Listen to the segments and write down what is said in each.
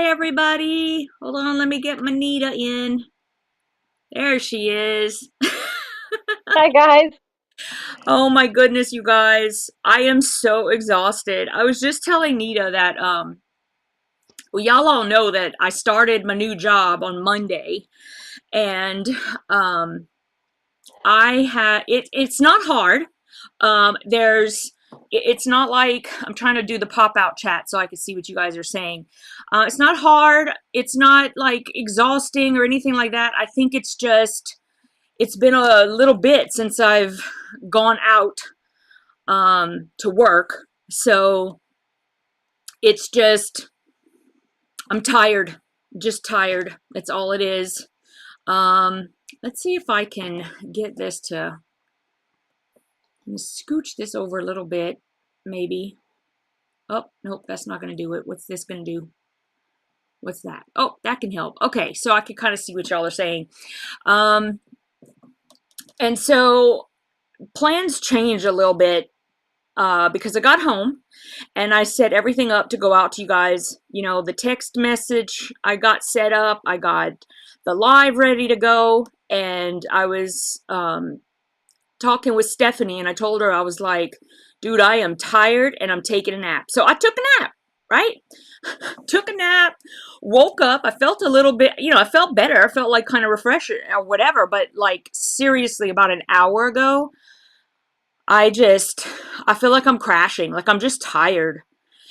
Everybody, hold on, let me get Manita in. There she is. Hi guys. Oh my goodness, you guys, I am so exhausted. I was just telling Nita that well, y'all all know that I started my new job on Monday, and I had it's not hard. It's not like I'm trying to do the pop-out chat so I can see what you guys are saying. It's not hard. It's not like exhausting or anything like that. I think it's just, it's been a little bit since I've gone out to work. So it's just, I'm tired, just tired. That's all it is. Let's see if I can get this to, let me scooch this over a little bit, maybe. Oh, nope, that's not going to do it. What's this going to do? What's that? Oh, that can help. Okay, so I can kind of see what y'all are saying. And so plans changed a little bit because I got home and I set everything up to go out to you guys. You know, the text message I got set up. I got the live ready to go. And I was talking with Stephanie, and I told her, I was like, dude, I am tired and I'm taking a nap. So I took a nap, right? Took a nap, woke up. I felt a little bit, you know, I felt better. I felt like kind of refreshed or whatever. But like seriously, about an hour ago, I feel like I'm crashing. Like I'm just tired.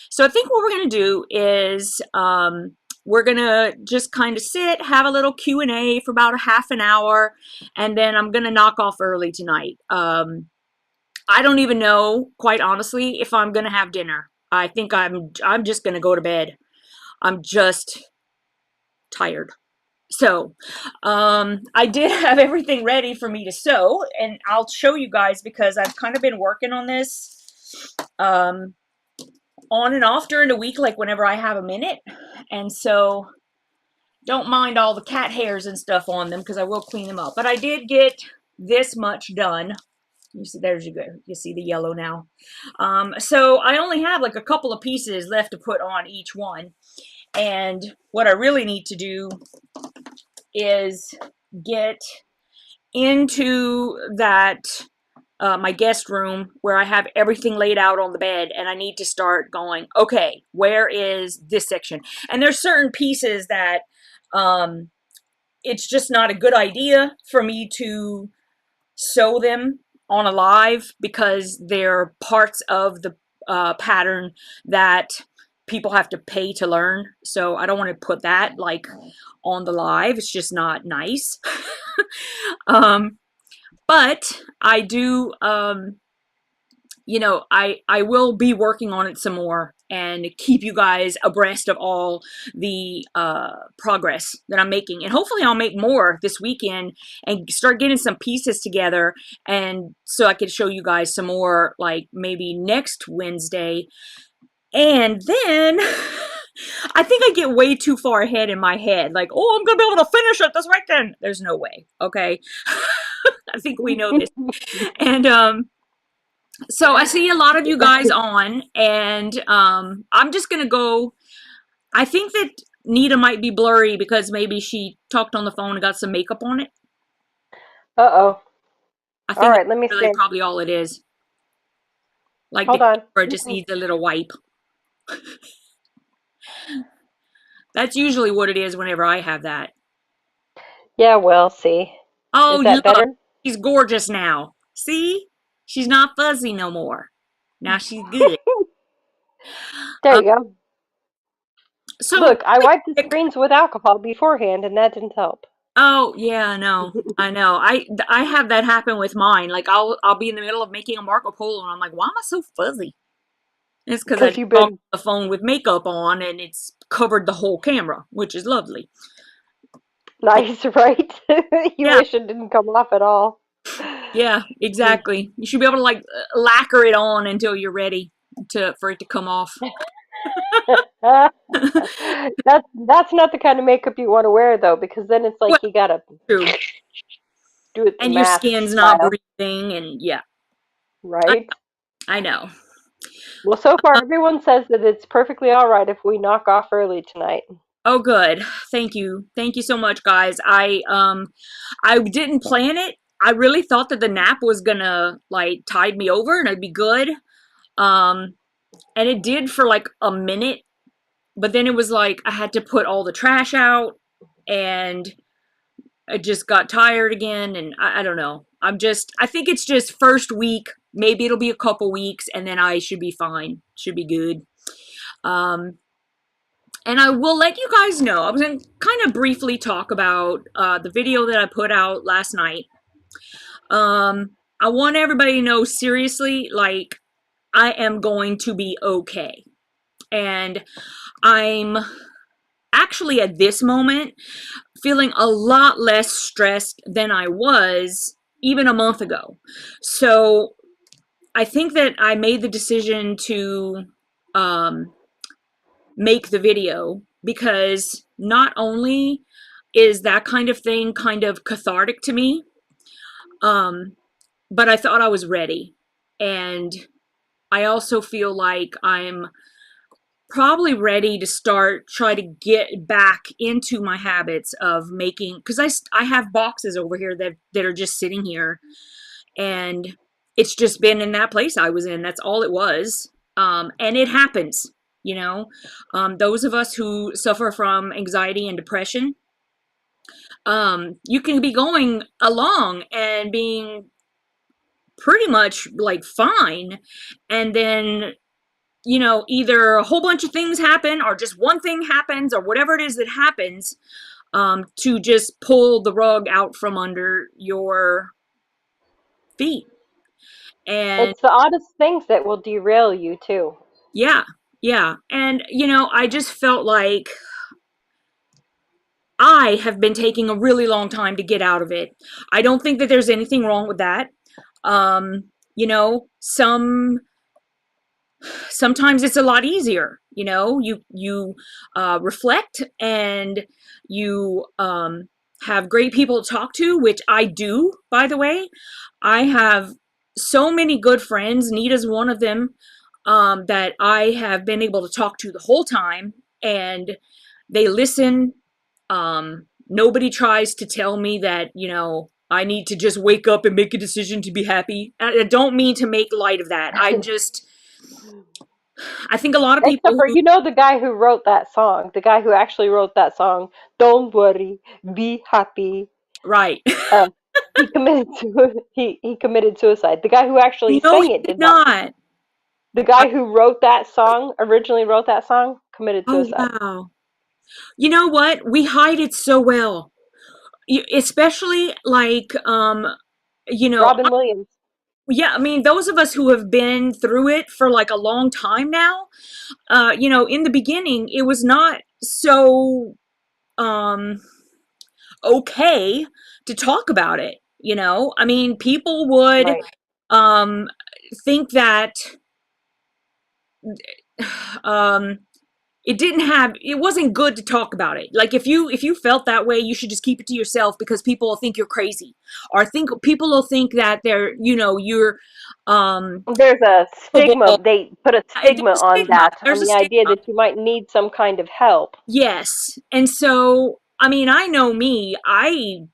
So I think what we're going to do is we're going to just kind of sit, have a little Q&A for about a half an hour, and then I'm going to knock off early tonight. I don't even know, quite honestly, if I'm going to have dinner. I think I'm just going to go to bed. I'm just tired. So I did have everything ready for me to sew, and I'll show you guys because I've kind of been working on this on and off during the week, like whenever I have a minute. And so don't mind all the cat hairs and stuff on them because I will clean them up. But I did get this much done. You see, there's you go. You see the yellow now. So I only have like a couple of pieces left to put on each one. And what I really need to do is get into that my guest room where I have everything laid out on the bed, and I need to start going, okay, where is this section? And there's certain pieces that it's just not a good idea for me to sew them on a live because they're parts of the pattern that people have to pay to learn. So I don't want to put that like on the live. It's just not nice. But I do, you know, I will be working on it some more and keep you guys abreast of all the progress that I'm making. And hopefully I'll make more this weekend and start getting some pieces together. And so I could show you guys some more, like maybe next Wednesday. And then I think I get way too far ahead in my head. Like, oh, I'm going to be able to finish it this weekend. There's no way. Okay. I think we know this. And so I see a lot of you guys on, and I'm just gonna go. I think that Nita might be blurry because maybe she talked on the phone and got some makeup on it. Uh-oh. I All think right, that's let me really see. probably all it is. Like Hold the on. camera just needs a little wipe. That's usually what it is whenever I have that. Yeah, well, see. Is Oh, that look, better? she's gorgeous now. See? She's not fuzzy no more. Now she's good. There Um, you go. so, Look, I wiped the screens with alcohol beforehand, and that didn't help. oh yeah, I know. I know. I have that happen with mine. Like I'll be in the middle of making a Marco Polo and I'm like, why am I so fuzzy? It's because I Because just you've talked been on the phone with makeup on and it's covered the whole camera, which is lovely. nice, right? You Yeah, wish it didn't come off at all. yeah, exactly. You should be able to like lacquer it on until you're ready to for it to come off. That's not the kind of makeup you want to wear though, because then it's Well, like you gotta true. do it the And your mask skin's not style, breathing and yeah, I, right? I know. Well, so far everyone says that it's perfectly all right if we knock off early tonight. Oh, good. Thank you. Thank you so much, guys. I didn't plan it. I really thought that the nap was gonna like tide me over and I'd be good. Um, and it did for like a minute, but then it was like I had to put all the trash out and I just got tired again and I don't know. I think it's just first week. Maybe it'll be a couple weeks and then I should be fine. Should be good. Um, and I will let you guys know. I was going to kind of briefly talk about the video that I put out last night. I want everybody to know seriously, like, I am going to be okay. And I'm actually at this moment feeling a lot less stressed than I was even a month ago. So I think that I made the decision to um, make the video because not only is that kind of thing kind of cathartic to me, um, but I thought I was ready. And I also feel like I'm probably ready to start try to get back into my habits of making because I have boxes over here that are just sitting here and it's just been in that place I was in. That's all it was. And it happens, you know. Those of us who suffer from anxiety and depression, you can be going along and being pretty much like fine, and then either a whole bunch of things happen or just one thing happens or whatever it is that happens to just pull the rug out from under your feet. And It's the oddest things that will derail you too. yeah, yeah. And, I just felt like I have been taking a really long time to get out of it. I don't think that there's anything wrong with that. Um, you know, some sometimes it's a lot easier. You reflect and you have great people to talk to, which I do, by the way. I have so many good friends. Nita's one of them, that I have been able to talk to the whole time, and they listen. Nobody tries to tell me that, I need to just wake up and make a decision to be happy. I don't mean to make light of that. I think a lot of Except people for, who, the guy who wrote that song, the guy who actually wrote that song, "Don't worry, be happy." right. Uh, he committed suicide. The guy who actually No, he sang it did did not. not. The I, guy who wrote that song, originally wrote that song, committed oh, suicide. wow. You know what? We hide it so well. Especially like, you know, Robin Williams. yeah, I mean, those of us who have been through it for like a long time now, in the beginning, it was not so, um, okay to talk about it. I mean, people would, Right. think that, um, it wasn't good to talk about it. Like if you felt that way, you should just keep it to yourself, because people will think you're crazy, or think people will think that they're, you're um There's a stigma. capable. They put a There's stigma a on stigma. that, There's on a the idea stigma. that you might need some kind of help. Yes. And so, I mean, I know me. I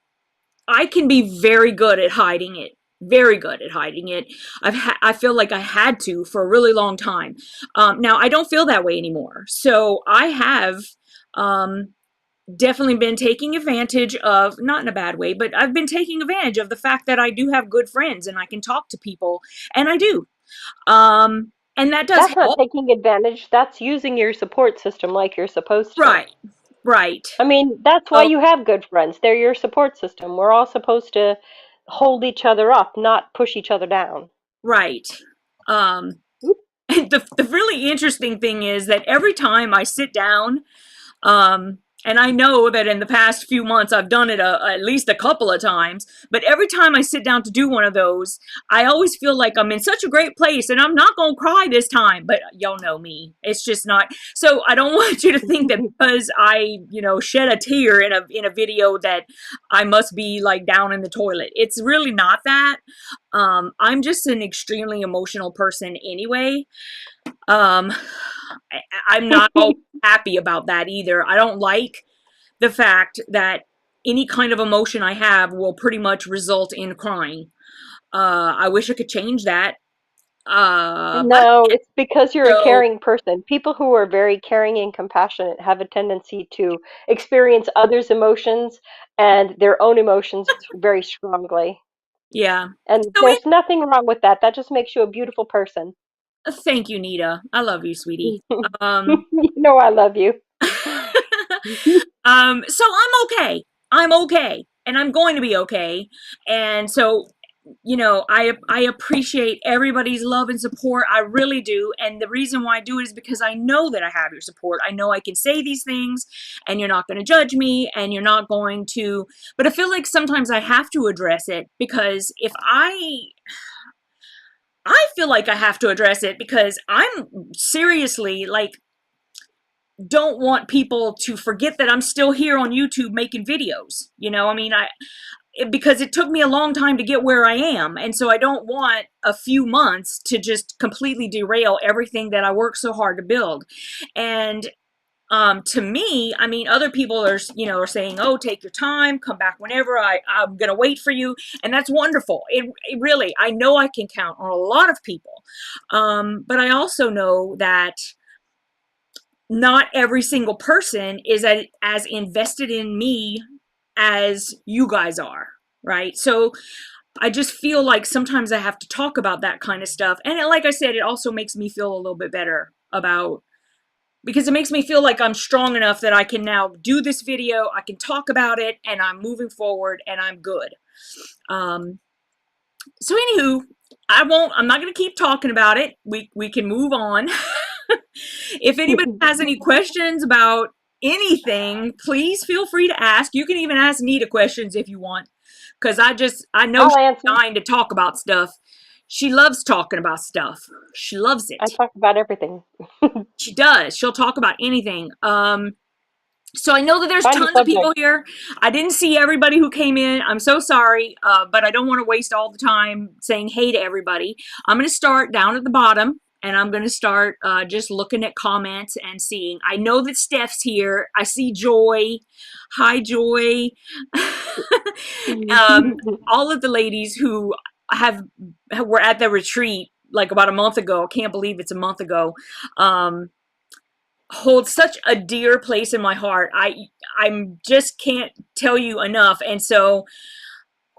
can be very good at hiding it. Very good at hiding it. I feel like I had to for a really long time. Now I don't feel that way anymore. So I have um, definitely been taking advantage of, not in a bad way, but I've been taking advantage of the fact that I do have good friends and I can talk to people, and I do. And that does That's not help. taking advantage. That's using your support system like you're supposed to. Right. Right. I mean, that's why So, you have good friends. They're your support system. We're all supposed to hold each other up, not push each other down. right. Um, and the really interesting thing is that every time I sit down, and I know that in the past few months I've done it at least a couple of times, but every time I sit down to do one of those, I always feel like I'm in such a great place and I'm not going to cry this time. But y'all know me. It's just not. So I don't want you to think that because I, shed a tear in a video that I must be like down in the toilet. It's really not that. I'm just an extremely emotional person anyway. Um, I'm not always happy about that either. I don't like the fact that any kind of emotion I have will pretty much result in crying. I wish I could change that. But No, it's because you're a so caring person. People who are very caring and compassionate have a tendency to experience others' emotions and their own emotions very strongly. yeah. And So there's nothing wrong with that. That just makes you a beautiful person. thank you, Nita. I love you, sweetie. Um, You know I love you. so I'm okay. I'm okay, and I'm going to be okay. And so I appreciate everybody's love and support. I really do. And the reason why I do it is because I know that I have your support. I know I can say these things and you're not going to judge me and you're not going to, but I feel like sometimes I have to address it, because if I feel like I have to address it because I'm seriously like, don't want people to forget that I'm still here on YouTube making videos. I mean, because it took me a long time to get where I am. And so I don't want a few months to just completely derail everything that I worked so hard to build. And to me, I mean, other people are saying, oh, take your time, come back whenever. I'm going to wait for you. And that's wonderful. It really, I know I can count on a lot of people. But I also know that not every single person is as invested in me as you guys are, right? So I just feel like sometimes I have to talk about that kind of stuff. And like I said, it also makes me feel a little bit better because it makes me feel like I'm strong enough that I can now do this video, I can talk about it, and I'm moving forward and I'm good. So anywho, I'm not going to keep talking about it. We can move on. If anybody has any questions about anything, please feel free to ask. You can even ask Nita questions if you want, because I know I'll she's answer. dying to talk about stuff. She loves talking about stuff. She loves I it. talk about everything. She does. She'll talk about anything. So I know that there's Find a tons of subject. people here. I didn't see everybody who came in. I'm so sorry, but I don't want to waste all the time saying hey to everybody. I'm going to start down at the bottom, and I'm going to start just looking at comments and seeing. I know that Steph's here. I see Joy. Hi, Joy. All of the ladies who were at the retreat like about a month ago. I can't believe it's a month ago. Hold such a dear place in my heart. I'm just can't tell you enough. And so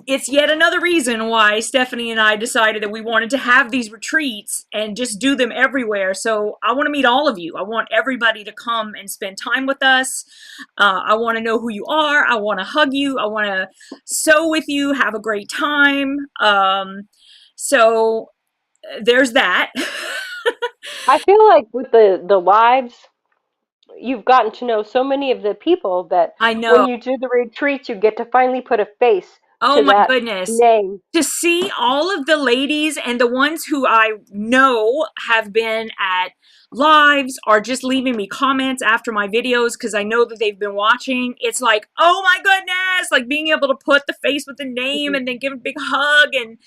it's yet another reason why Stephanie and I decided that we wanted to have these retreats and just do them everywhere. So I want to meet all of you. I want everybody to come and spend time with us. I want to know who you are. I want to hug you. I want to sew with you, have a great time. So there's that. I feel like with the lives, you've gotten to know so many of the people that I when know. you do the retreats, you get to finally put a face Oh to my that goodness. name. To see all of the ladies and the ones who I know have been at lives or just leaving me comments after my videos because I know that they've been watching. It's like, oh my goodness, like being able to put the face with the name and then give a big hug, and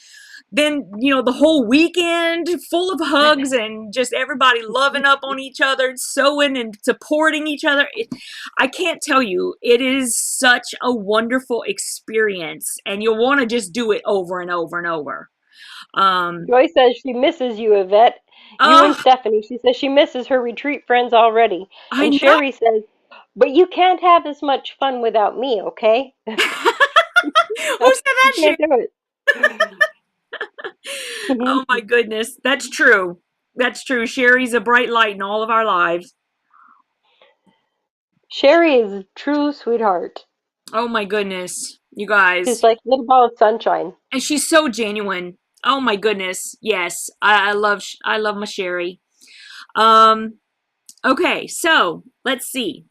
then, you know, the whole weekend full of hugs and just everybody loving up on each other and sewing and supporting each other. I can't tell you, it is such a wonderful experience, and you'll want to just do it over and over and over. Um, Joy says she misses you, Yvette. You and oh, Stephanie. She says she misses her retreat friends already. I And know. Sherry says, but you can't have as much fun without me, okay? Who said You that can't shit? do Oh my it. goodness. That's true. That's true. Sherry's a bright light in all of our lives. Sherry is a true sweetheart. Oh my goodness. You She's guys. like a little ball of sunshine. And she's so genuine. Oh my goodness. Yes. I love my Sherry. Um, okay, so let's see.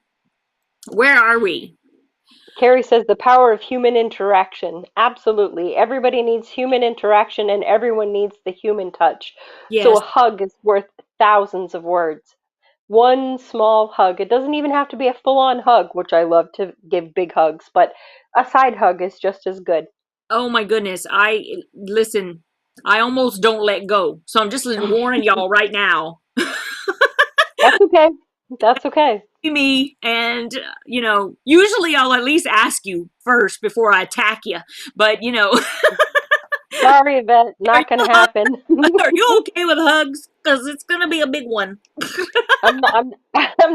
Where are we? Carrie says the power of human interaction. Absolutely. Everybody needs human interaction and everyone needs the human touch. So Yes. a hug is worth thousands of words. One small hug. It doesn't even have to be a full on hug, which I love to give big hugs, but a side hug is just as good. Oh my goodness. I listen. I almost don't let go. So I'm just warning y'all right now. That's okay. That's okay. Me, and you know, usually I'll at least ask you first before I attack you. But you know, Sorry, Yvette. are Not you gonna happen. are you okay with hugs? Because it's gonna be a big one. I'm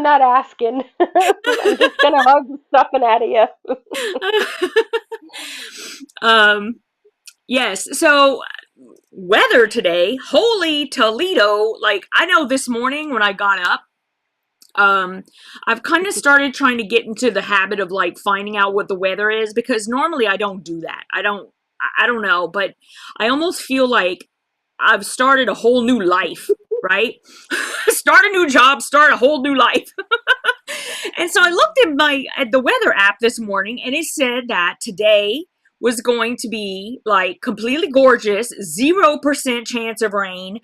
not asking. I'm just gonna hug the stuffing out of you. um. Yes. So weather today, holy Toledo! Like I know this morning when I got up. I've kind of started trying to get into the habit of like finding out what the weather is because normally I don't do that. I don't know, but I almost feel like I've started a whole new life, right? Start a new job, start a whole new life. And so I looked at the weather app this morning and it said that today was going to be like completely gorgeous, 0% chance of rain.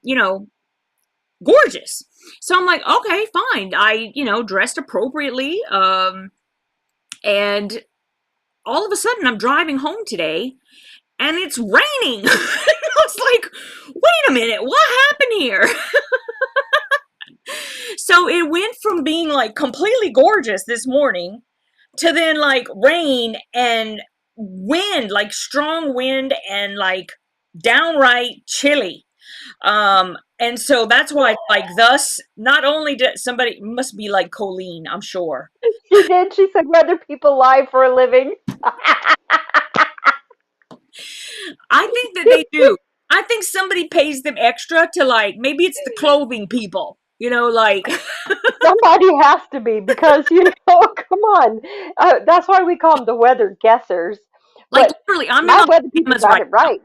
You know, gorgeous. So I'm like, okay, fine. I, you know, dressed appropriately. And all of a sudden I'm driving home today and it's raining. I was like, wait a minute, what happened here? So it went from being like completely gorgeous this morning to then like rain and wind, like strong wind and like downright chilly. And so that's why, like, thus, not only did somebody must be like Colleen, I'm sure. She did. She said whether people lie for a living. I think that they do. I think somebody pays them extra to like, maybe it's the clothing people, you know, like, Somebody has to be because come on. That's why we call them the weather guessers. like But literally, I'm in my my weather people pajamas got right it now. right.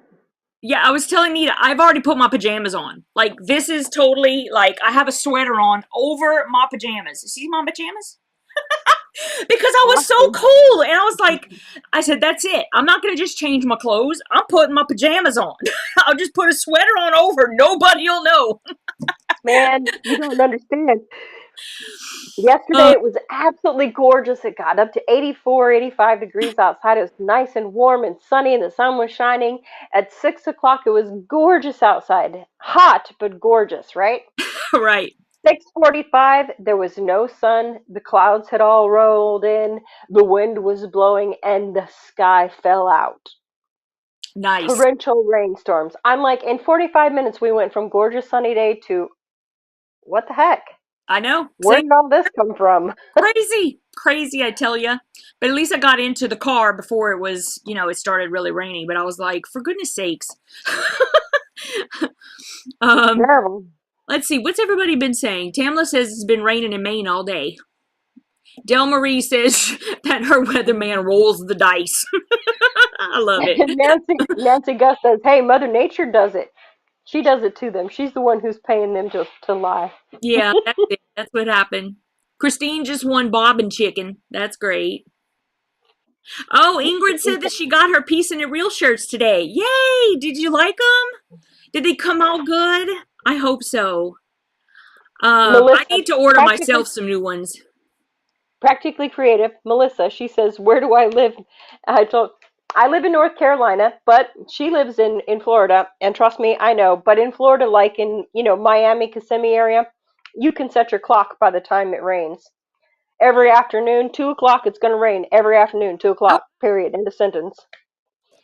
Yeah, I was telling Nita, I've already put my pajamas on. Like, this is totally like, I have a sweater on over my pajamas. See my pajamas? Because I was so Awesome. cold. And I was like, I said, that's it. I'm not going to just change my clothes. I'm putting my pajamas on. I'll just put a sweater on over. Nobody will know. Man, you don't understand. Yesterday Uh, it was absolutely gorgeous. It got up to 84, 85 degrees outside. It was nice and warm and sunny and the sun was shining. At 6 o'clock it was gorgeous outside. Hot, but gorgeous, right? right. 6:45, there was no sun. The clouds had all rolled in. The wind was blowing and the sky fell out. Nice. Torrential rainstorms. I'm like, in 45 minutes we went from gorgeous sunny day to what the heck? I know. Where Same. did all this come from? Crazy. Crazy, I tell you. But at least I got into the car before it was, you know, it started really raining. But I was like, for goodness sakes. um, Terrible. let's see. What's everybody been saying? Tamla says it's been raining in Maine all day. Del Marie says that her weatherman rolls the dice. I love it. Nancy Gus says, "Hey, Mother Nature does it. She does it to them. She's the one who's paying them to lie." Yeah, that's it. That's what happened. Christine just won bobbin chicken. That's great. Oh, Ingrid said that she got her Peace in the Real shirts today. Yay! Did you like them? Did they come out good? I hope so. I Melissa, need to order practically myself some new ones. practically creative. Melissa, she says, "Where do I live?" I told, I live in North Carolina, but she lives in Florida, and trust me, I know. But in Florida, like in Miami, Kissimmee area, you can set your clock by the time it rains. Every afternoon, 2 o'clock, it's going to rain. Every afternoon, two Oh, o'clock. Period. End of sentence.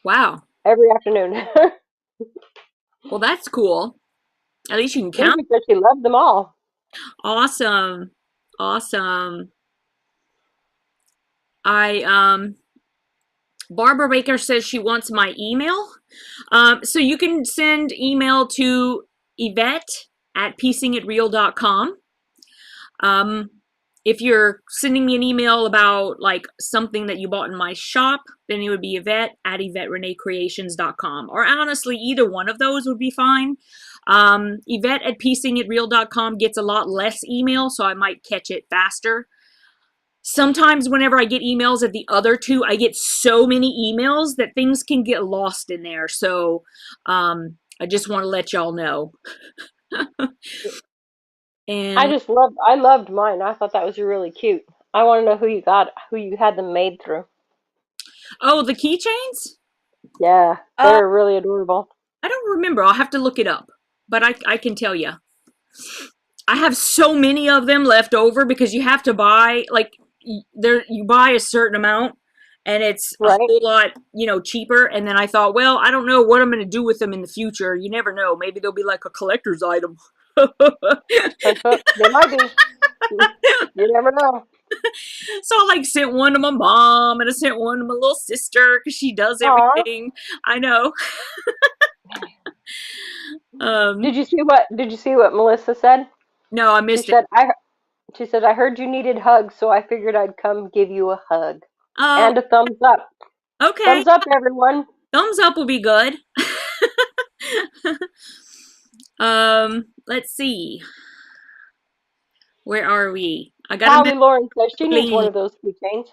wow. Every afternoon. Well, that's cool. At least you can Maybe count. because she loved them all. Awesome. Awesome. I Barbara Baker says she wants my email. So you can send email to Yvette at piecingitreal.com. Um, if you're sending me an email about like something that you bought in my shop, then it would be Yvette at YvetteReneCreations.com. Or honestly, either one of those would be fine. Yvette at piecingitreal.com gets a lot less email, so I might catch it faster. Sometimes whenever I get emails at the other two, I get so many emails that things can get lost in there. So I just want to let y'all know. And I loved mine. I thought that was really cute. I want to know who you had them made through. oh, the keychains? Yeah, Uh, they're really adorable. I don't remember. I'll have to look it up, but I can tell you. I have so many of them left over because you have to buy like you buy a certain amount and it's a Right? whole lot, cheaper. And then I thought, well, I don't know what I'm going to do with them in the future. You never know. Maybe they'll be like a collector's item. They might be. You never know. So I like sent one to my mom and I sent one to my little sister because she does Aw. everything. I know. Um, Did you see what Melissa said? no, I She missed it. said I heard you needed hugs, so I figured I'd come give you a hug. Oh, And a thumbs up. okay. Thumbs up, everyone. Thumbs up will be good. Let's see. Where are we? I got a Callie Lauren says she needs one million. of those keychains.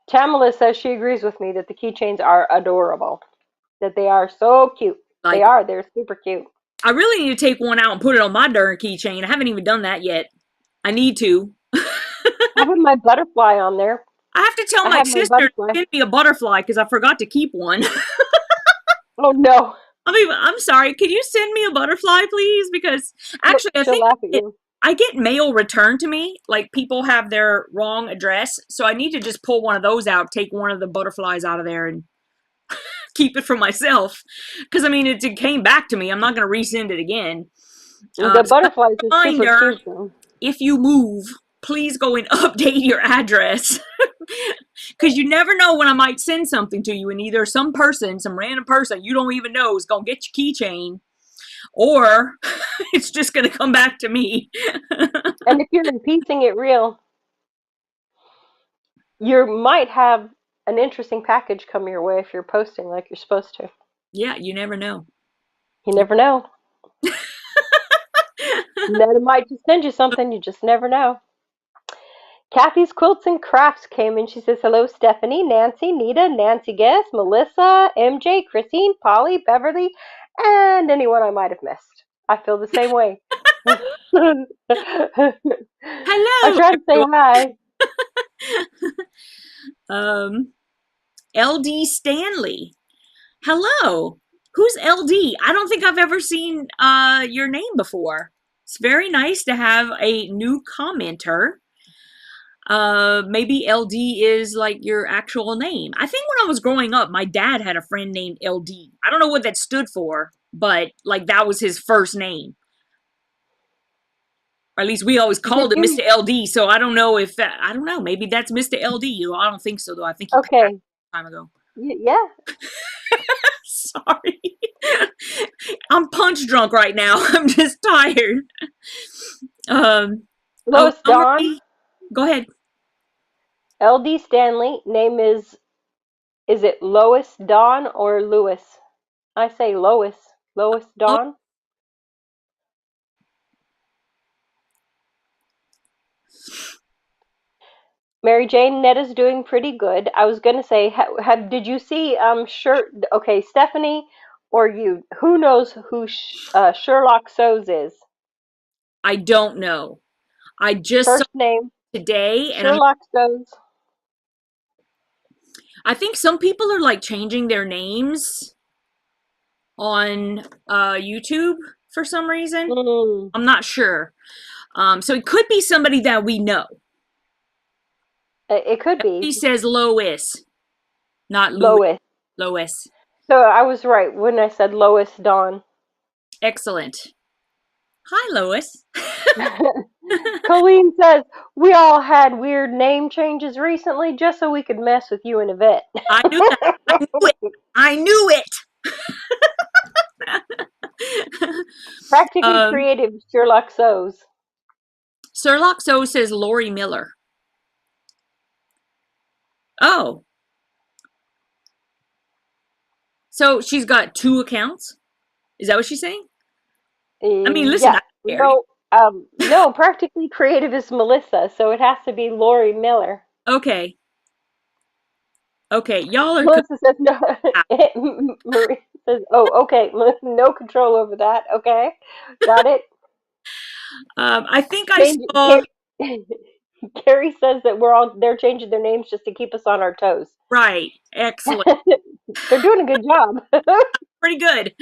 Tamala says she agrees with me that the keychains are adorable. That they are so cute. They Like, are. They're super cute. I really need to take one out and put it on my darn keychain. I haven't even done that yet. I need to. I have my butterfly on there. I have to tell I my have my sister to butterfly. send me a butterfly because I forgot to keep one. Oh no. I'm sorry. Could you send me a butterfly, please? Because actually, I She'll think laugh at you. I get mail returned to me. Like people have their wrong address, so I need to just pull one of those out, take one of the butterflies out of there, and keep it for myself. Because I mean, it came back to me. I'm not going to resend it again. The So butterflies are super reminder: cute though. if you move, please go and update your address. Because you never know when I might send something to you, and either some random person you don't even know is going to get your keychain, or it's just going to come back to me. And if you're in piecing it real, you might have an interesting package come your way if you're posting like you're supposed to. Yeah, you never know. You never know. Netta might just send you something. You just never know. Kathy's Quilts and Crafts came in. She says, hello, Stephanie, Nancy, Nita, Nancy Guest, Melissa, MJ, Christine, Polly, Beverly, and anyone I might have missed. I feel the same way. I Hello, try to say hi. everyone. LD Stanley. Hello. Who's LD? I don't think I've ever seen your name before. It's very nice to have a new commenter. Maybe LD is like your actual name. I think when I was growing up, my dad had a friend named LD. I don't know what that stood for, but like that was his first name. Or at least we always Did called him you? Mr. LD. So I don't know if I don't know. Maybe that's Mr. LD. I don't think so though. I think he passed Okay. a time ago. Yeah. Sorry. I'm punch drunk right now. I'm just tired. Oh, Lois Dawn, Marie, go ahead. LD Stanley. Name is it Lois Dawn or Lewis? I say Lois. Lois Oh, Dawn. Mary Jane, Netta's doing pretty good. I was gonna say, did you see sure okay, Stephanie or you? Who knows who Sherlock Sows is? I don't know. I just saw First name, it today, and Sherlock goes. I think some people are like changing their names on YouTube for some reason. Mm, I'm not sure. So it could be somebody that we know. it could be He says Lois, not Louis. Lois. Lois. So I was right when I said Lois Dawn. Excellent. Hi, Lois. Colleen says, we all had weird name changes recently just so we could mess with you and Yvette. I knew that. I knew it. I knew it. Practically creative Sherlock Sows. Sherlock So says Lori Miller. Oh, so she's got two accounts? Is that what she's saying? I mean, listen, I Yes. don't care. No, practically creative is Melissa, so it has to be Lori Miller. Okay. Okay, y'all are Melissa says no. Marie says, "Oh, okay, no control over that. Okay, got it." I think I Change. saw Carrie says that they're changing their names just to keep us on our toes. right. Excellent. They're doing a good job. Pretty good.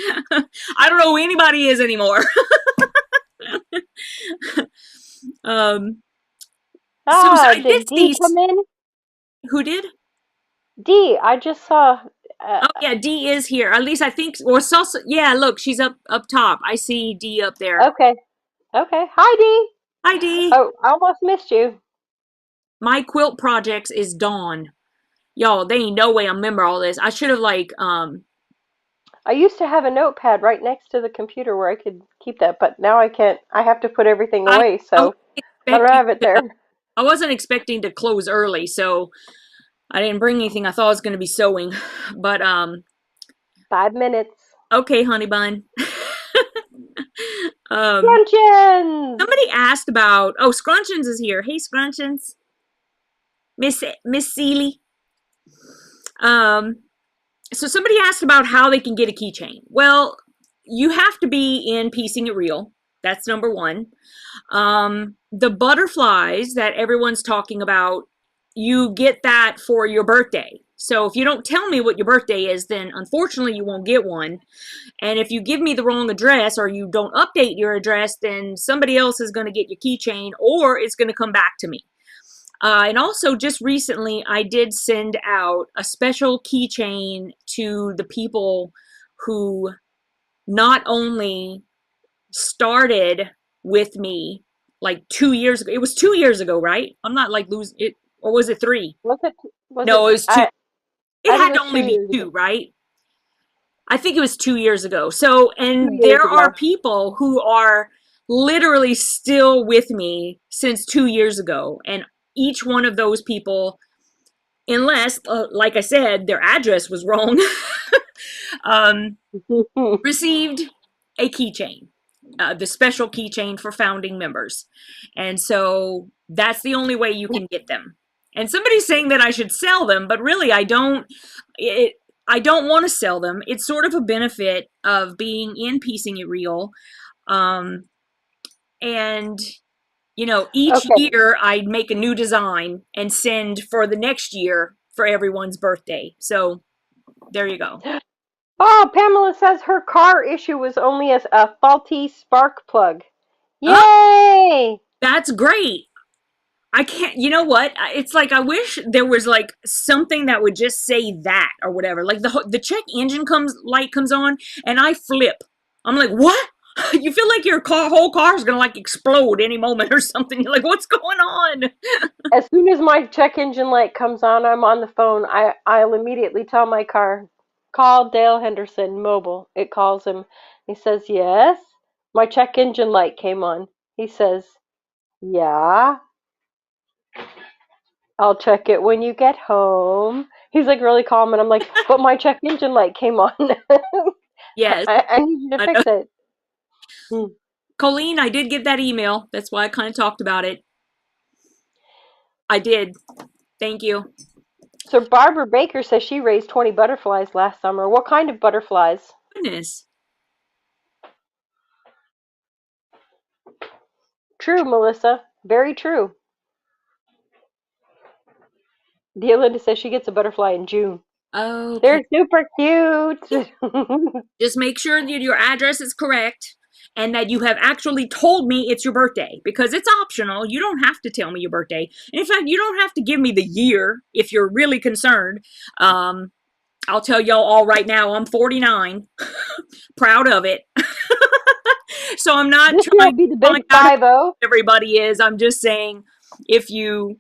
I don't know who anybody is anymore. um so I did Did D see come in? who did? D, I just saw. Uh, Oh yeah, D is here. At least I think or Salsa yeah, look, she's up top. I see D up there. okay, okay. Hi, D. Hi D. Oh, I almost missed you. My quilt projects is Dawn. Y'all, they ain't no way I remember all this. I should have like I used to have a notepad right next to the computer where I could keep that, but now I can't. I have to put everything I away, I wasn't so I don't expecting have it to, there. I wasn't expecting to close early, so I didn't bring anything. I thought I was going to be sewing. But 5 minutes. okay, honey bun. um Luncheons! somebody asked about oh, Scrunchins is here. Hey Scrunchins. Miss Seeley. Um so somebody asked about how they can get a keychain. Well, you have to be in Piecing It Real. That's number one. The butterflies that everyone's talking about, you get that for your birthday. So if you don't tell me what your birthday is, then unfortunately you won't get one. And if you give me the wrong address or you don't update your address, then somebody else is going to get your keychain or it's going to come back to me. And also, just recently, I did send out a special keychain to the people who not only started with me like 2 years ago. It was 2 years ago, right? I'm not like losing it, or was it three? Was it? Was it? No, it was two. It I think had it to was only 2 be years ago. two, right? I think it was 2 years ago. So, Two and years there are ago. people who are literally still with me since 2 years ago. And each one of those people, unless, like I said, their address was wrong, um, received a keychain, the special keychain for founding members. And so that's the only way you can get them. And somebody's saying that I should sell them, but really I don't. I don't want to sell them. It's sort of a benefit of being in Piecing It Real. Um, and, each Okay. year I'd make a new design and send for the next year for everyone's birthday. So there you go. Oh, Pamela says her car issue was only a faulty spark plug. Oh, Yay! that's great. I can't, you know what? It's like I wish there was like something that would just say that or whatever. Like the check engine comes on and I flip. I'm like, "What?" You feel like your whole car is going to like explode any moment or something. You're like, "What's going on?" As soon as my check engine light comes on, I'm on the phone. I'll immediately tell my car, call Dale Henderson Mobile. It calls him. He says, yes. My check engine light came on. He says, yeah. I'll check it when you get home. He's like really calm, and I'm like, but my check engine light came on. Yes. I need you to I know. fix it. Hmm. Colleen, I did get that email. That's why I kind of talked about it. I did. Thank you. So Barbara Baker says she raised 20 butterflies last summer. What kind of butterflies? Goodness. True, Melissa. Very true. Deolinda says she gets a butterfly in June. Okay. They're super cute. Just make sure that your address is correct and that you have actually told me it's your birthday, because it's optional. You don't have to tell me your birthday. And in fact, you don't have to give me the year if you're really concerned. I'll tell y'all all right now, I'm 49. Proud of it. So I'm not This year trying will be the to big find out who 5-0. everybody is. I'm just saying, if you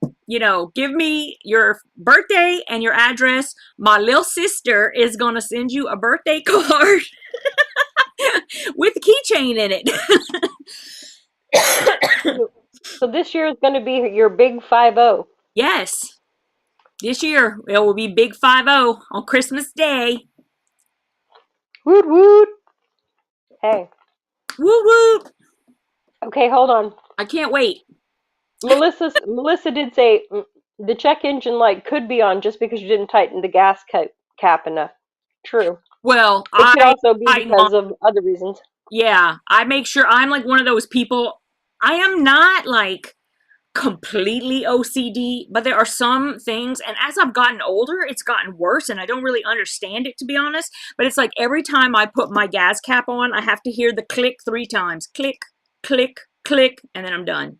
give me your birthday and your address, my little sister is going to send you a birthday card with a keychain in it. So this year is going to be your big 5-0. Yes. This year, it will be Big 5-0 on Christmas Day. Woot woot. Hey. Woo woo. Okay, hold on. I can't wait. Melissa did say the check engine light could be on just because you didn't tighten the gas cap enough. True. Well, It could I also be tighten on. because of other reasons. Yeah, I make sure I'm like one of those people. I am not like completely OCD, but there are some things, and as I've gotten older, it's gotten worse, and I don't really understand it, to be honest. But it's like every time I put my gas cap on, I have to hear the click 3 times. Click, click, click, and then I'm done.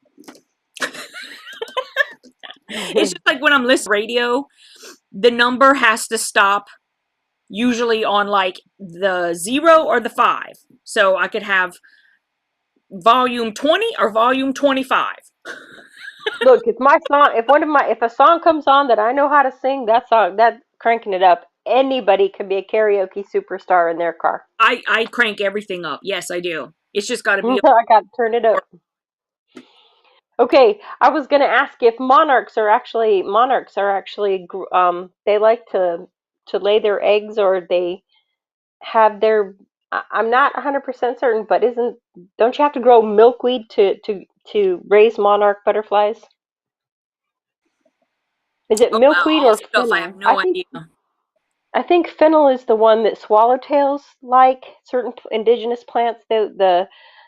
It's just like when I'm listening to radio, the number has to stop usually on like the 0 or the 5. So I could have volume 20 or volume 25. Look, if a song comes on that I know how to sing, that cranking it up. Anybody can be a karaoke superstar in their car. I crank everything up. Yes, I do. It's just got to be. I got to turn it up. Okay, I was going to ask if monarchs are actually they like to lay their eggs, or they have their I'm not 100% certain, but don't you have to grow milkweed to raise monarch butterflies? Is it Oh wow, milkweed all or stuff I have fennel? no idea. I think fennel is the one that swallowtails like, certain indigenous plants. The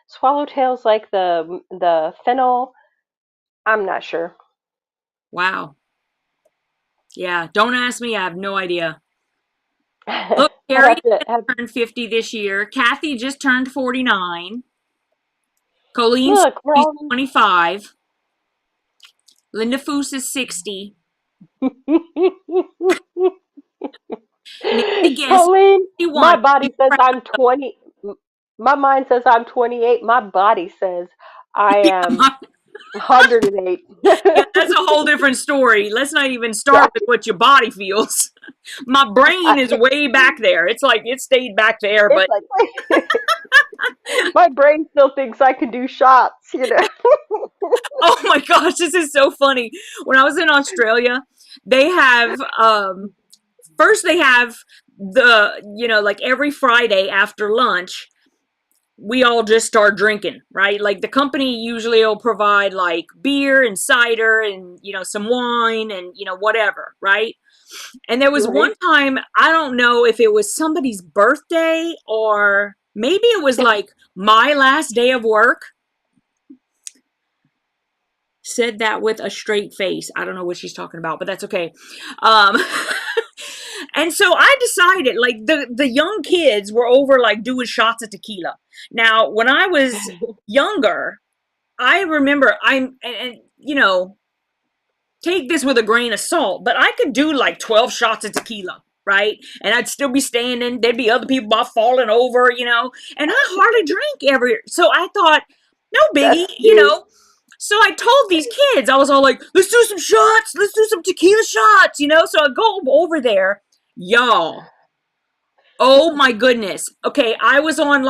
swallowtails like the fennel. I'm not sure. Wow. Yeah, don't ask me. I have no idea. Look, I'd Carrie have to have, turned 50 this year. Kathy just turned 49. Colleen says look. We're she's all 25. Linda Foose is 60. Nancy Guess Colleen, 51. my body says I'm 20. My mind says I'm 28. My body says I am 108. Yeah, that's a whole different story. Let's not even start with what your body feels. My brain is way back there. It's like it stayed back there, It's but like my brain still thinks I can do shots. oh my gosh, this is so funny. When I was in Australia, they have first they have like every Friday after lunch, we all just start drinking, right? Like the company usually will provide like beer and cider and some wine and whatever, right? And there was one Right. time, I don't know if it was somebody's birthday or maybe it was like my last day of work. Said that with a straight face. I don't know what she's talking about, but that's okay. Um, and so I decided, like the young kids were over like doing shots of tequila. Now, when I was younger, I remember take this with a grain of salt, but I could do like 12 shots of tequila, right? And I'd still be standing. There'd be other people about falling over, and I hardly drank so I thought, no biggie, That's cute. So I told these kids, I was all like, let's do some shots. Let's do some tequila shots, So I go over there. Y'all. Oh my goodness. Okay, I was on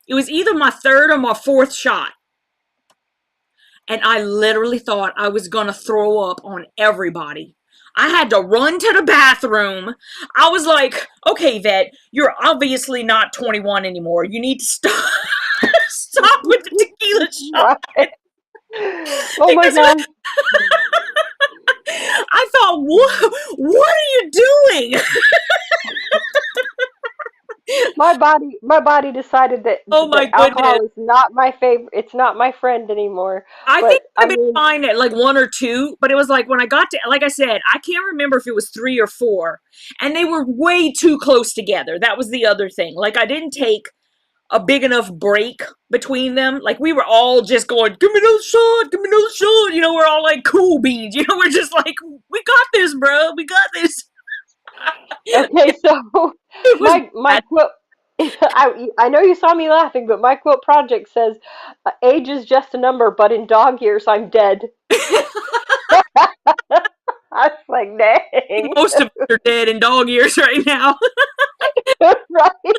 it was either my third or my fourth shot. And I literally thought I was going to throw up on everybody. I had to run to the bathroom. I was like, okay, Yvette, you're obviously not 21 anymore. You need to stop, stop with the tequila shot. Right. Oh my Because God. I thought, what are you doing? my body decided that Oh my goodness. alcohol is not my favorite. It's not my friend anymore. I think But it I would have been mean, fine at like one or two, but it was like when I got to, like I said, I can't remember if it was three or four, and they were way too close together. That was the other thing. Like I didn't take a big enough break between them. Like we were all just going, "Give me another shot, give me another shot." You know, we're all like cool beans. You know, we're just like, "We got this, bro. We got this." okay, so It was my bad. quote. I know you saw me laughing, but my quote project says, "Age is just a number, but in dog years, I'm dead." I was like, "Dang." Most of us are dead in dog years right now. Right?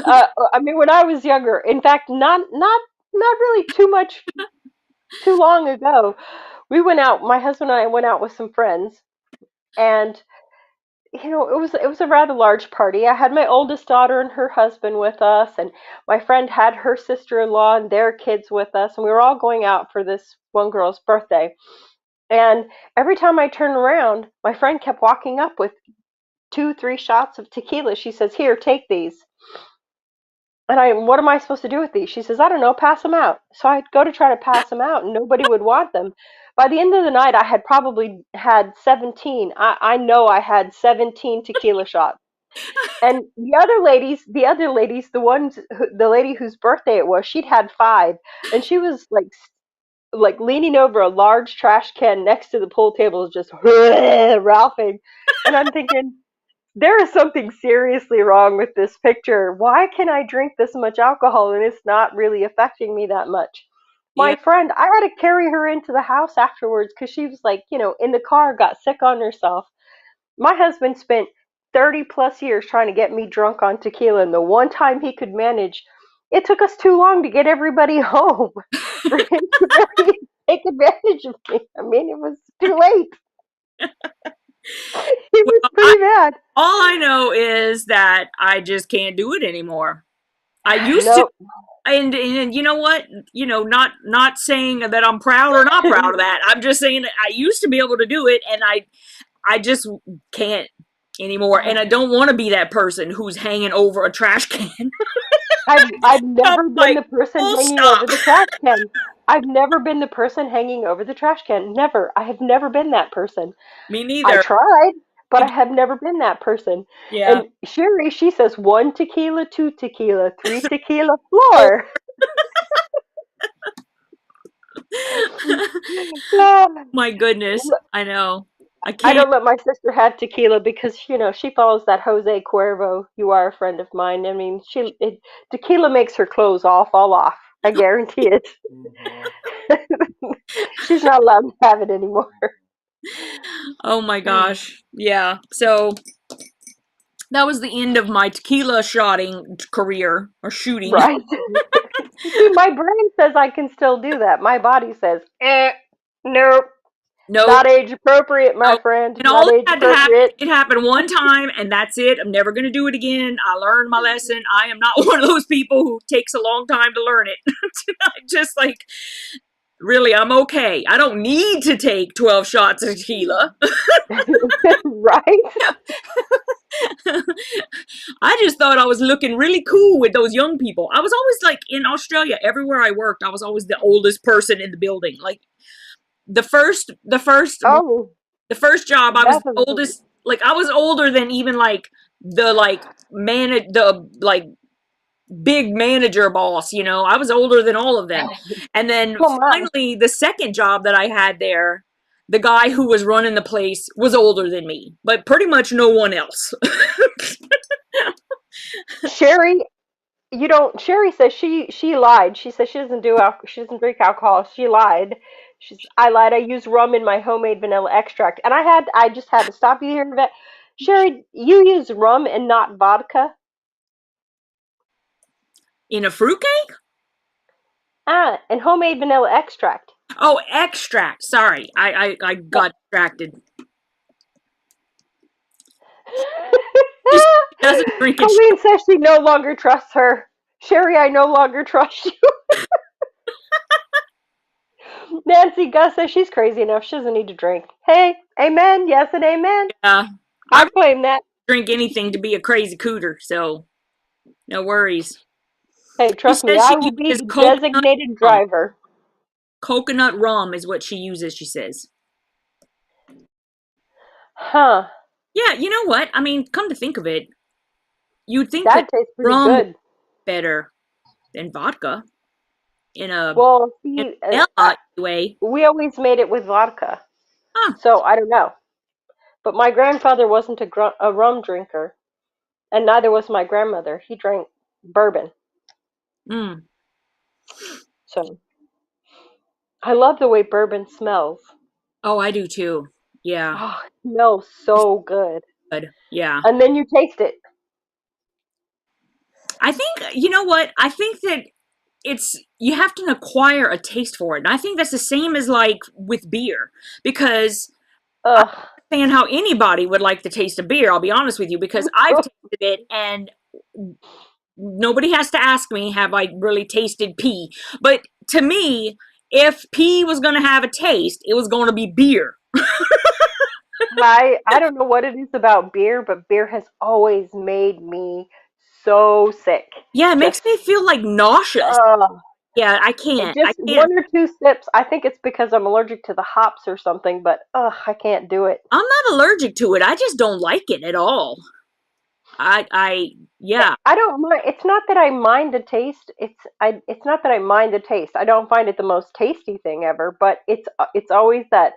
I mean, when I was younger, in fact, not really too long ago, we went out. My husband and I went out with some friends, and it was a rather large party. I had my oldest daughter and her husband with us, and my friend had her sister-in-law and their kids with us, and we were all going out for this one girl's birthday. And every time I turned around, my friend kept walking up with two, three shots of tequila. She says, "Here, take these." And what am I supposed to do with these? She says, "I don't know, pass them out." So I'd go to try to pass them out, and nobody would want them. By the end of the night, I had probably had 17. I know I had 17 tequila shots. And the other ladies, the lady whose birthday it was, she'd had five, and she was like leaning over a large trash can next to the pool table, just ralphing. And I'm thinking, there is something seriously wrong with this picture. Why can I drink this much alcohol and it's not really affecting me that much? Yeah. My friend, I had to carry her into the house afterwards because she was like, in the car, got sick on herself. My husband spent 30 plus years trying to get me drunk on tequila, and the one time he could manage, it took us too long to get everybody home for him to really take advantage of me. I mean, it was too late. It was Well, pretty bad. all I know is that I just can't do it anymore. I used to, Nope. and you know what? Not saying that I'm proud or not proud of that. I'm just saying that I used to be able to do it, and I just can't anymore. And I don't want to be that person who's hanging over a trash can. I've I'm never been like, the person full hanging stop. over the trash can. I've never been the person hanging over the trash can. Never. I have never been that person. Me I neither. tried, but I It, have never been that person. yeah. And Sherry, she says one tequila, two tequila, three tequila, floor. Yeah. My goodness. I know. I I can't. don't let my sister have tequila because she follows that Jose Cuervo. You are a friend of mine. I mean, tequila makes her clothes all fall off. I guarantee it. She's not allowed to have it anymore. Oh my gosh. Yeah. So that was the end of my tequila shotting career or shooting. Right. See, my brain says I can still do that. My body says, nope, Nope. not age appropriate, my Nope. friend. And all Not that age had to happen, appropriate. it happened one time and that's it. I'm never going to do it again. I learned my lesson. I am not one of those people who takes a long time to learn it. I just like, really, I'm okay. I don't need to take 12 shots of tequila. Right? I just thought I was looking really cool with those young people. I was always like in Australia, everywhere I worked, I was always the oldest person in the building. Like the first the first Oh, the first job I was the definitely. oldest, like I was older than even like the like big manager boss, I was older than all of them. And then Oh my. finally the second job that I had there, the guy who was running the place was older than me, but pretty much no one else. Sherry, Sherry says she lied. She says she doesn't drink alcohol. She lied. I lied. I use rum in my homemade vanilla extract. And I just had to stop you here, Yvette. Sherry, you use rum and not vodka? In a fruitcake? And homemade vanilla extract. Oh, extract. Sorry. I got distracted. She doesn't drink it. Colleen says she no longer trusts her. Sherry, I no longer trust you. Nancy Gus says she's crazy enough. She doesn't need to drink. Hey, amen. Yes, and amen. Yeah. I I claim that. drink anything to be a crazy cooter, so No worries. Hey, She trust me, says I she will be uses the coconut designated rum. driver. Coconut rum is what she uses, she says. Huh. Yeah, you know what? I mean, come to think of it, you'd think that That tastes pretty rum would good. be better than vodka in a Well, in see, vanilla anyway. we always made it with vodka, Huh. so I don't know. But my grandfather wasn't a rum drinker, and neither was my grandmother. He drank bourbon. Mm. So I love the way bourbon smells. Oh, I do too. Yeah. Oh, it smells It's so good. good. Yeah. And then you taste it. I think, you know what? I think that it's you have to acquire a taste for it. And I think that's the same as like with beer because I Ugh. don't understand how anybody would like the taste of beer, I'll be honest with you, because I've tasted it and nobody has to ask me, have I really tasted pee? But to me, if pee was going to have a taste, it was going to be beer. I don't know what it is about beer, but beer has always made me so sick. Yeah, it makes Just me feel like nauseous. ugh. Yeah, I It can't. I just can't. one or two sips. I think it's because I'm allergic to the hops or something, but ugh, I can't do it. I'm not allergic to it. I just don't like it at all. Yeah. I don't mind. It's not that I mind the taste. It's not that I mind the taste. I don't find it the most tasty thing ever, but it's always that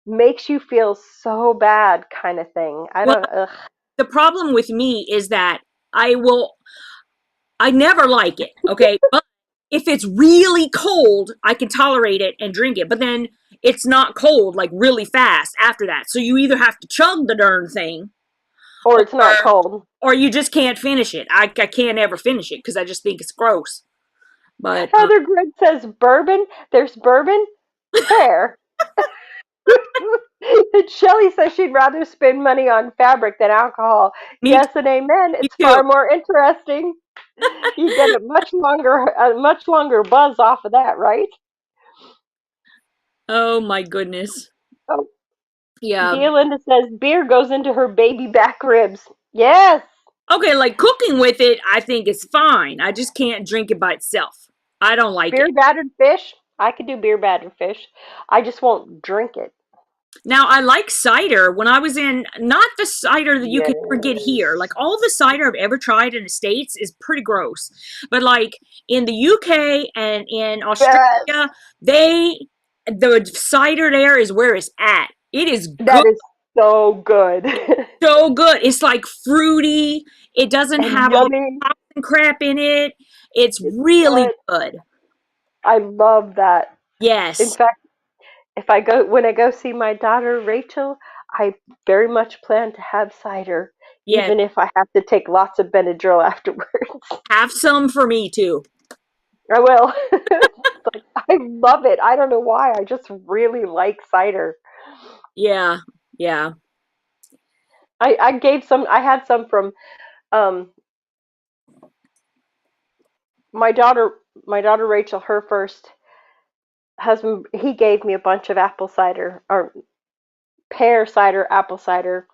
makes you feel so bad kind of thing. I Well, don't. Ugh. the problem with me is that I will, I never like it. Okay. But if it's really cold, I can tolerate it and drink it. But then it's not cold like really fast after that. So you either have to chug the darn thing Or or, it's not cold. or you just can't finish it. I can't ever finish it because I just think it's gross. But Heather Grid says bourbon. There's bourbon. Where? And Shelley says she'd rather spend money on fabric than alcohol. me, Yes and amen. me It's too. far more interesting. You get a much longer buzz off of that, right? Oh my goodness. Oh, Yeah. Deolinda says beer goes into her baby back ribs. Yes. Okay, like cooking with it, I think is fine. I just can't drink it by itself. I don't like Beer it. battered fish. I could do beer battered fish. I just won't drink it. Now, I like cider. When I was in, not the cider that you can ever get here. Like Yes. all the cider I've ever tried in the States is pretty gross. But like in the UK and in Yes. Australia, the cider there is where it's at. It is good, That is so good. so good. It's like fruity. It doesn't And have all yummy. the toxin crap in it. It's It's really good. good. I love that. In Yes. fact, if when I go see my daughter Rachel, I very much plan to have cider, Yes. even if I have to take lots of Benadryl afterwards. Have some for me too. I will. Like, I love it. I don't know why. I just really like cider. Yeah. Yeah. I gave some. I had some from um my daughter. My daughter Rachel. Her first husband. He gave me a bunch of apple cider or pear cider, apple cider.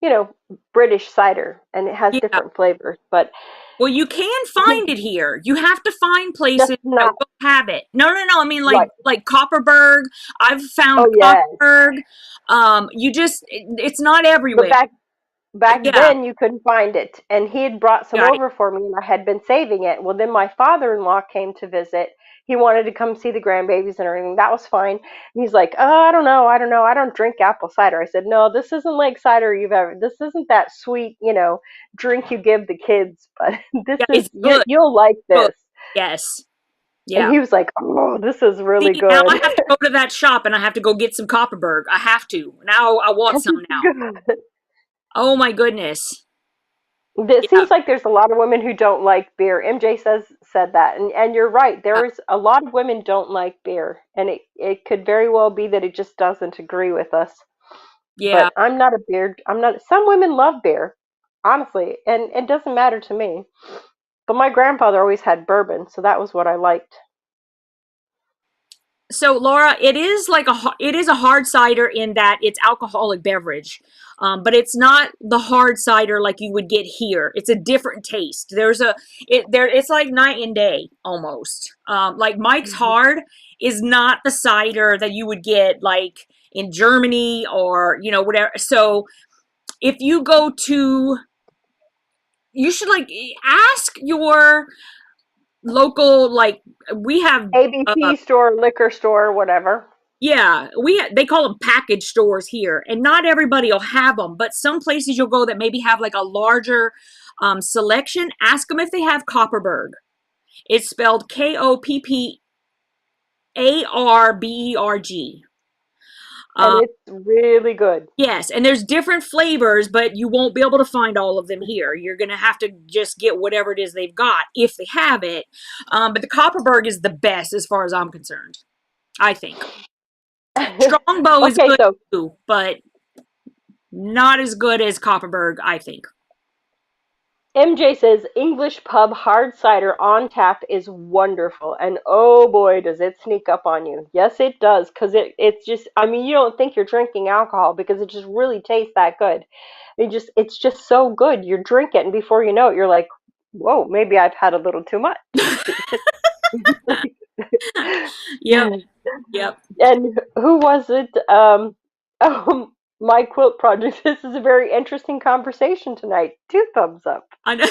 You know, British cider, and it has Yeah. different flavors. But Well, you can he find it here. You have to find just places that not will have it. No, no, no. I mean, right. like Copperberg. I've found Oh yeah. Copperberg. You just it's not But everywhere. back Yeah, then you couldn't find it, and he had brought some right. over for me, and I had been saving it. Well, then my father-in-law came to visit. He wanted to come see the grandbabies and everything. That was fine. And he's like, "Oh, I don't know. I don't drink apple cider." I said, "No, this isn't like cider you've ever. This isn't that sweet, drink you give the kids. But this Yeah, is it's good. you'll like Good. this." Yes. And Yeah. he was like, "Oh, this is See, really now good." I have to go to that shop and I have to go get some Copperberg. I have to. Now I want 'Cause some it's now. good. Oh my goodness. It Yeah. seems like there's a lot of women who don't like beer. MJ said that, and you're right. There is a lot of women don't like beer, and it could very well be that it just doesn't agree with us. Yeah. But I'm not a beer. I'm not. Some women love beer, honestly, and it doesn't matter to me. But my grandfather always had bourbon, so that was what I liked. So Laura, it is a hard cider in that it's alcoholic beverage, but it's not the hard cider like you would get here. It's a different taste. It's like night and day almost. Like Mike's Hard is not the cider that you would get like in Germany or whatever. So if you go to, you should like ask your local, like we have ABC store, liquor store, whatever. yeah, they call them package stores here, and not everybody will have them, but some places you'll go that maybe have like a larger selection. Ask them if they have Copperberg. It's spelled Kopparberg. And Uh, it's really good. yes, and there's different flavors, but you won't be able to find all of them here. You're gonna have to just get whatever it is they've got if they have it. But the Copperberg is the best as far as I'm concerned. I think Strongbow is Okay, good so too, but not as good as Copperberg, I think. MJ says English pub hard cider on tap is wonderful, and oh boy, does it sneak up on you. Yes, it does, because it's just, I mean, you don't think you're drinking alcohol because it just really tastes that good. It's just so good. You drink it, and before you know it, you're like, whoa, maybe I've had a little too much. Yep, yep. And who was it? Oh, my quilt project. This is a very interesting conversation tonight. 2 thumbs up. I know.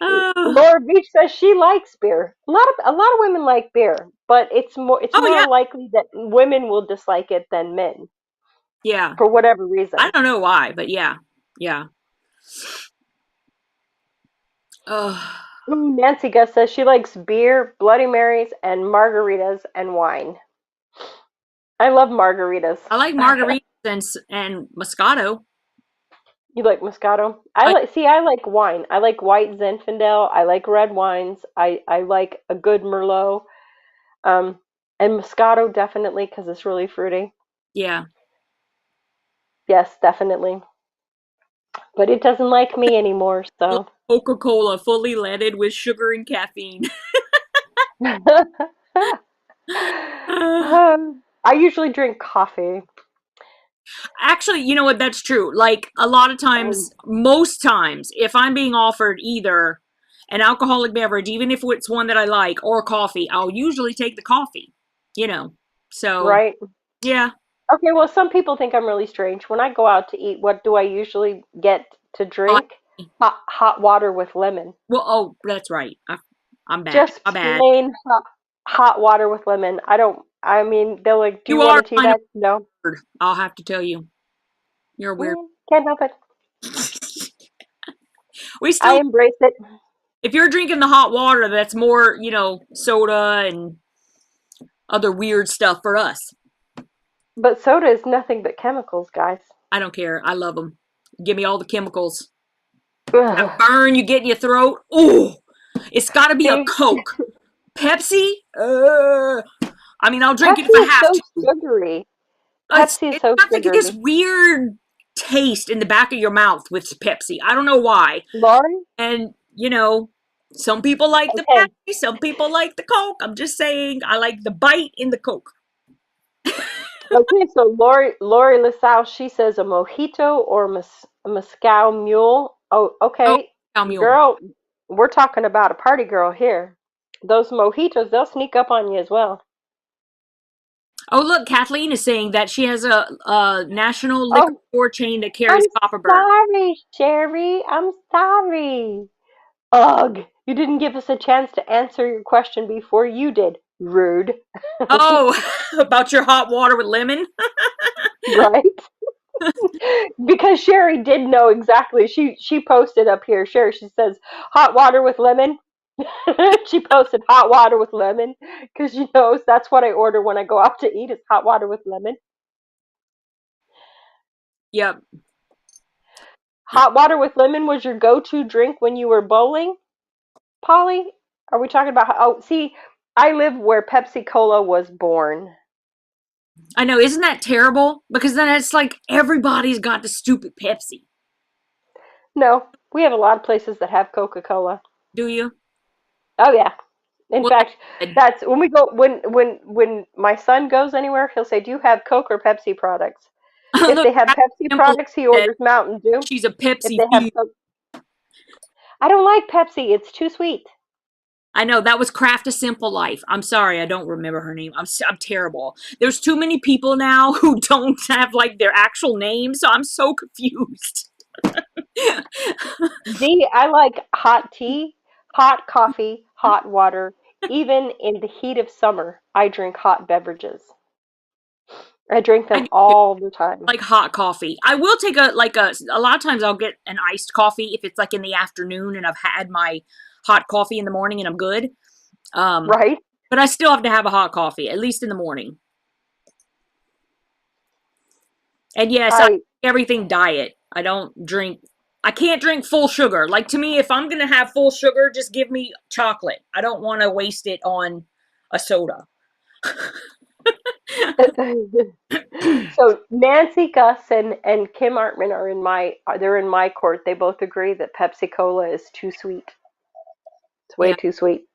Oh, Laura Beach says she likes beer. A lot of women like beer, but it's oh more yeah, likely that women will dislike it than men yeah. for whatever I reason. don't know why, but yeah, yeah. Oh, Ooh, Nancy Gus says she likes beer, Bloody Marys, and margaritas and wine. I love margaritas. I like margaritas and Moscato. You like Moscato? I I like wine. I like white Zinfandel. I like red wines. I like a good Merlot. Um, and Moscato definitely because it's really fruity. yeah. Yes, definitely. But it doesn't like me anymore, so. Coca-Cola fully leaded with sugar and caffeine. Uh, I usually drink coffee. Actually, you know what? That's true. Like a lot of times, Um, most times, if I'm being offered either an alcoholic beverage, even if it's one that I like, or coffee, I'll usually take the coffee. You know. So right? yeah, Okay, well, some people think I'm really strange. When I go out to eat, what do I usually get to I like. drink? Hot water with lemon. Well, oh, that's right. I'm bad. Just My bad. plain hot water with lemon. I mean, they're like, do you You want are a tea kind of bag? No. weird. I'll have to tell you, you're weird. Can't help it. We I still, embrace it. if you're drinking the hot water, that's more, soda and other weird stuff for us. But soda is nothing but chemicals, guys. I don't care. I love them. Give me all the chemicals. That Ugh. burn you get in your throat. Oh, it's got to be a See, Coke. Pepsi? I mean, I'll drink it if Pepsi I is have so to. sugary. It's Pepsi is it's so got like this sugary. weird taste in the back of your mouth with Pepsi. I don't know why. Lauren? And some people like the Okay. Pepsi, some people like the Coke. I'm just saying, I like the bite in the Coke. Okay, so Lori LaSalle, she says a mojito or a Moscow Mule. Oh, Oh, okay. cow mule. Girl, we're talking about a party girl here. Those mojitos, they'll sneak up on you as well. Oh, look, Kathleen is saying that she has a national liquor Oh, store chain that I'm carries Copperberg. sorry, Sherry. I'm sorry. Ugh, you didn't give us a chance to answer your question before you did. Rude. Oh, about your hot water with lemon? Right? Because Sherry did know exactly. She posted up here. Sherry, she says hot water with lemon. She posted hot water with lemon because she knows that's what I order when I go out to eat is hot water with lemon. Yep. Hot water with lemon was your go-to drink when you were bowling, Polly? Are we talking about? Oh, see, I live where Pepsi Cola was born. I know, isn't that terrible? Because then it's like everybody's got the stupid Pepsi. No, we have a lot of places that have Coca-Cola. Do you? Oh yeah, In Well, fact, that's good. that's when we go when my son goes anywhere, he'll say, "Do you have Coke or Pepsi products?" If Look, they have Pepsi Dimple products, he said orders Mountain Dew. she's a If Pepsi they have fiend. Coke, I don't like Pepsi. It's too sweet. I know that was Craft a Simple Life. I'm sorry, I don't remember her name. I'm terrible. There's too many people now who don't have like their actual names, so I'm so confused. D, I like hot tea, hot coffee, hot water. Even in the heat of summer, I drink hot beverages. I drink I them do all the time. like hot coffee. I will take a lot of times I'll get an iced coffee if it's like in the afternoon and I've had my hot coffee in the morning and I'm good. Um, Right? but I still have to have a hot coffee at least in the morning. And yes, I I everything diet. I don't drink. I can't drink full sugar. Like to me, if I'm gonna have full sugar, just give me chocolate. I don't want to waste it on a soda. So Nancy, Gus, and Kim Artman are in they're in my court. They both agree that Pepsi Cola is too sweet. It's way Yeah, too sweet.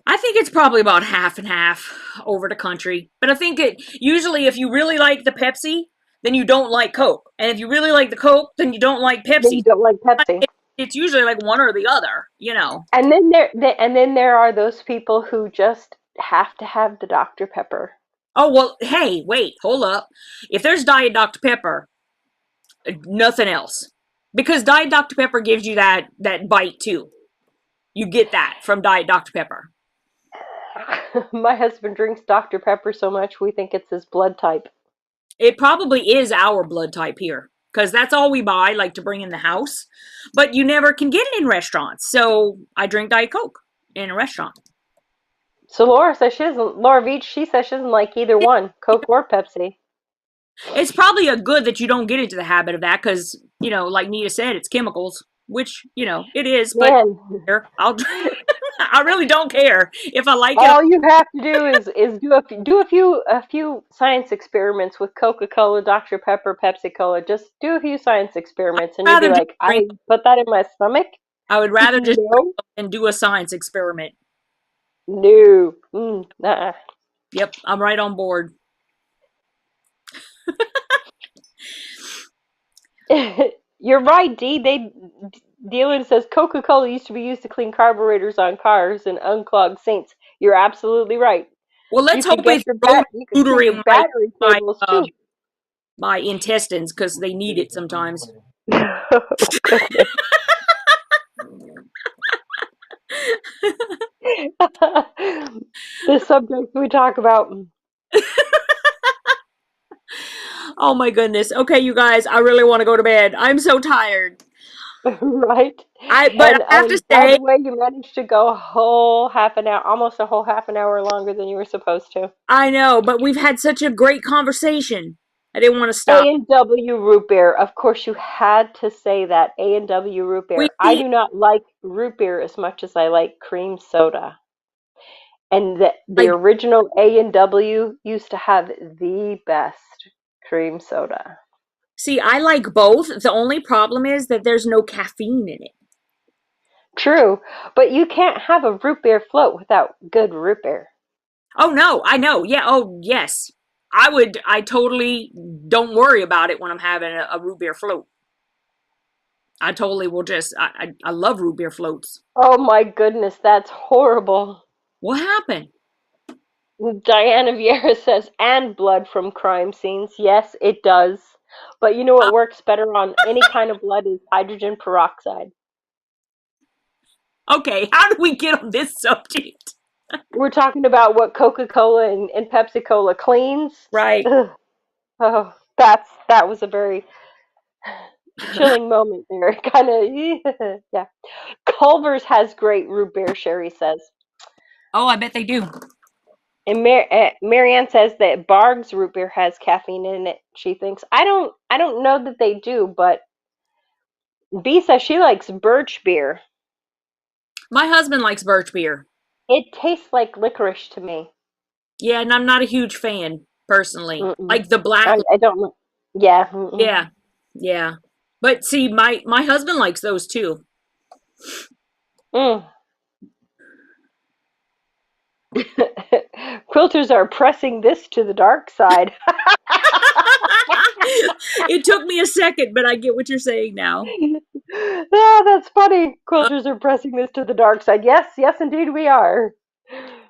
I think it's probably about half and half over the country. But I think it usually if you really like the Pepsi, then you don't like Coke, and if you really like the Coke, then you don't like Then Pepsi. you don't like Pepsi. It's usually like one or the other, you know. And then there are those people who just have to have the Dr. Pepper. Oh well, hey, wait, hold up. If there's Diet Dr Pepper, nothing else. Because Diet Dr. Pepper gives you that bite too. You get that from Diet Dr. Pepper. My husband drinks Dr. Pepper so much we think it's his blood type. It probably is our blood type here because that's all we buy, like to bring in the house. But you never can get it in restaurants, so I drink Diet Coke in a restaurant. So Laura Veach, she says she doesn't like either one, Coke or Pepsi. It's probably a good that you don't get into the habit of that because like Nita said, it's chemicals, which it is. But Man, I'll I really don't care if I like it. all you have to do is do a few science experiments with Coca-Cola, Dr. Pepper, Pepsi Cola. Just do a few science experiments and you'll be Rather just like, drink. I put that in my stomach? I would rather just drink No. and do a science experiment. No. Nuh-uh. Yep, I'm right on board. You're right, Dee. Dylan says Coca-Cola used to be used to clean carburetors on cars and unclog sinks. You're absolutely right. Well, You let's could hope get it's your road you could clean your tutoring battery my cables too. my intestines because they need it sometimes. Oh goodness. The subject we talk about. Oh my goodness. Okay, you guys, I really want to go to bed. I'm so tired. Right? But And I have to by say, the way, you managed to go a whole half an hour, almost a whole half an hour longer than you were supposed to. I know, but we've had such a great conversation. I didn't want to stop. A&W root beer. Of course, you had to say that. A&W root We beer. I do not like root beer as much as I like cream soda. And the like original A&W used to have the best cream soda. see, I like both. The only problem is that there's no caffeine in it. True, but you can't have a root beer float without good root beer. Oh no, I know. Yeah, oh yes. I totally don't worry about it when I'm having a root beer float. I totally will just I love root beer floats. Oh my goodness, that's horrible. What happened? Diana Vieira says, and blood from crime scenes. Yes, it does. But you know Uh, what works better on any kind of blood is hydrogen peroxide. okay, how did we get on this subject? We're talking about what Coca-Cola and Pepsi-Cola cleans. Right. Ugh. Oh, that was a very chilling moment there. Kind of, yeah. Culver's has great root beer, Sherry says. Oh, I bet they do. And Marianne says that Barg's root beer has caffeine in it. She thinks I don't know that they do, but B says she likes birch beer. My husband likes birch beer. It tastes like licorice to me. Yeah, and I'm not a huge fan personally. Mm-mm. Like the black. I don't know. Yeah. Mm-mm. Yeah, yeah. But see, my husband likes those too. Mm. Quilters are pressing this to the dark side. It took me a second, but I get what you're saying now. Ah, that's funny. Quilters are pressing this to the dark side. Yes, yes, indeed, we are.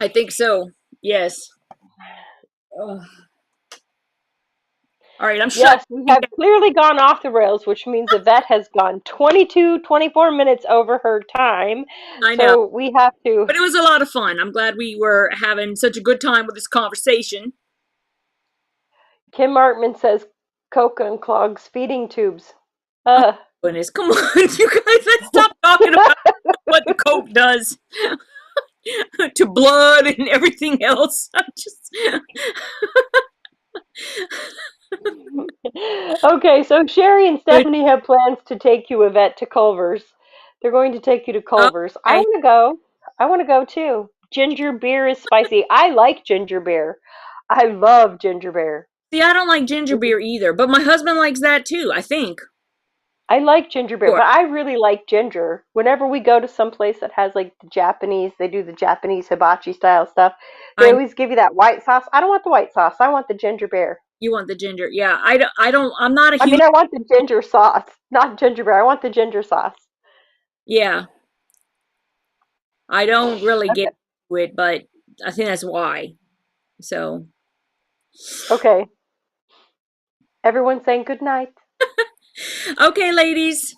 I think so. Yes. Ugh. All right, I'm shutting. Yes, we have clearly gone off the rails, which means Yvette has gone 22, 24 minutes over her time. I know, So we have to. but it was a lot of fun. I'm glad we were having such a good time with this conversation. Kim Martman says Coca and clogs feeding tubes. Oh, Uh, goodness, come on, you guys, let's stop talking about what the coke does to blood and everything else. I'm just. okay, so Sherry and Stephanie have plans to take you, Yvette, to Culver's. They're going to take you to Culver's. I Okay. want to go. I want to go too. Ginger beer is spicy. I like ginger beer. I love ginger beer. See, I don't like ginger beer either, but my husband likes that too, I think. I like ginger beer, Sure. but I really like ginger. Whenever we go to some place that has like the Japanese, they do the Japanese hibachi style stuff. They I always give you that white sauce. I don't want the white sauce. I want the ginger beer. You want the ginger. Yeah, I don't I'm not a I huge. mean, I want the ginger sauce, not ginger beer. I want the ginger sauce. Yeah, I don't really get Okay. into it, but I think that's why. So, Okay. Everyone's saying good night. okay, ladies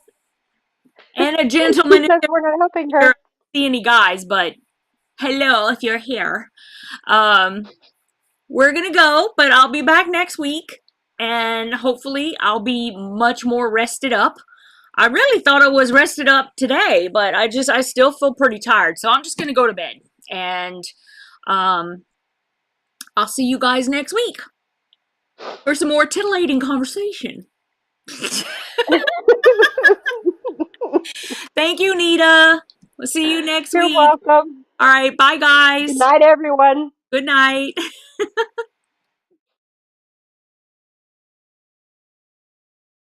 and a She gentleman, if says we're not helping you her. see any guys, but hello if you're here. Um, we're gonna go, but I'll be back next week, and hopefully I'll be much more rested up. I really thought I was rested up today, but I still feel pretty tired, so I'm just gonna go to bed, and um, I'll see you guys next week for some more titillating conversation. Thank you, Nita. We'll see you next You're week. welcome. All right, bye, Good guys. night, everyone. Good night.